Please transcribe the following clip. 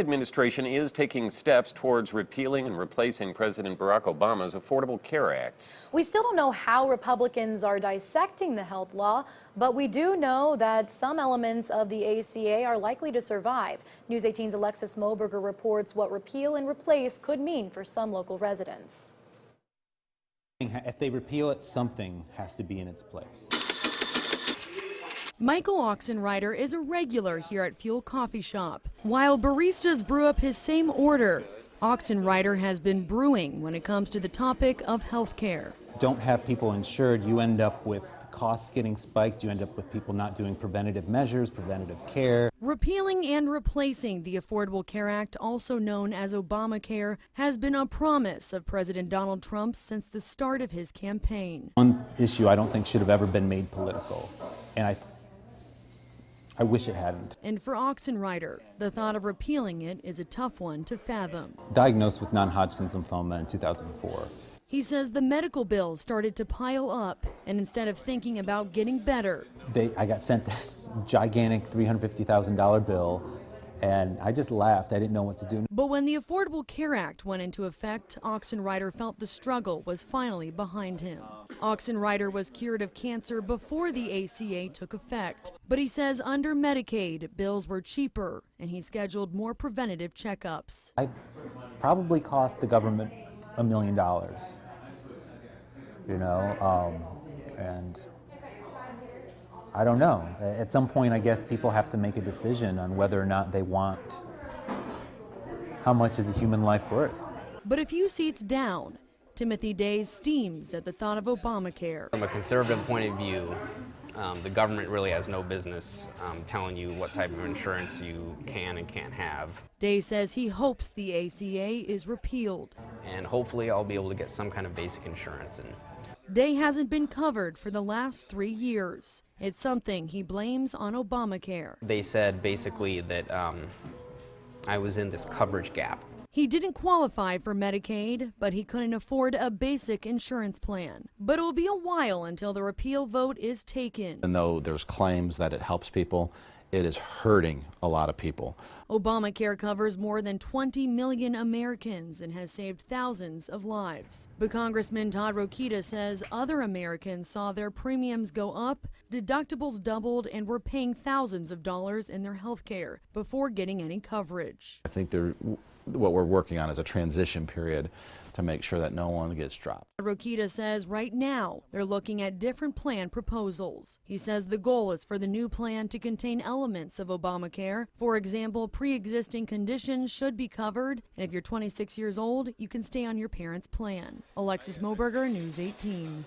Administration is taking steps towards repealing and replacing President Barack Obama's Affordable Care Act. We still don't know how Republicans are dissecting the health law, but we do know that some elements of the ACA are likely to survive. News 18's Alexis Moberger reports what repeal and replace could mean for some local residents. If they repeal it, something has to be in its place. Michael Oxenrider is a regular here at Fuel Coffee Shop. While baristas brew up his same order, Oxenrider has been brewing when it comes to the topic of health care. Don't have people insured, you end up with costs getting spiked, you end up with people not doing preventative measures, preventative care. Repealing and replacing the Affordable Care Act, also known as Obamacare, has been a promise of President Donald Trump since the start of his campaign. One issue I don't think should have ever been made political, and I wish it hadn't. And for Oxenrider, the thought of repealing it is a tough one to fathom. Diagnosed with non-Hodgkin's lymphoma in 2004. He says the medical bills started to pile up, and instead of thinking about getting better, I got sent this gigantic $350,000 bill, and I just laughed. I didn't know what to do. But when the Affordable Care Act went into effect, Oxenrider felt the struggle was finally behind him. Oxenrider was cured of cancer before the ACA took effect, but he says under Medicaid, bills were cheaper, and he scheduled more preventative checkups. I probably cost the government $1 million, and I don't know. At some point, I guess people have to make a decision on whether or not they want, how much is a human life worth? But a few seats down, Timothy Day steams at the thought of Obamacare. From a conservative point of view, the government really has no business telling you what type of insurance you can and can't have. Day says he hopes the ACA is repealed. And hopefully I'll be able to get some kind of basic insurance. Day hasn't been covered for the last 3 years. It's something he blames on Obamacare. They said basically that I was in this coverage gap. He didn't qualify for Medicaid, but he couldn't afford a basic insurance plan. But it will be a while until the repeal vote is taken. Even though there's claims that it helps people, it is hurting a lot of people. Obamacare covers more than 20 million Americans and has saved thousands of lives. But Congressman Todd Rokita says other Americans saw their premiums go up, deductibles doubled, and were paying thousands of dollars in their health care before getting any coverage. I think what we're working on is a transition period to make sure that no one gets dropped. Rokita says right now they're looking at different plan proposals. He says the goal is for the new plan to contain elements of Obamacare. For example, pre-existing conditions should be covered, and if you're 26 years old, you can stay on your parents' plan. Alexis Moberger, News 18.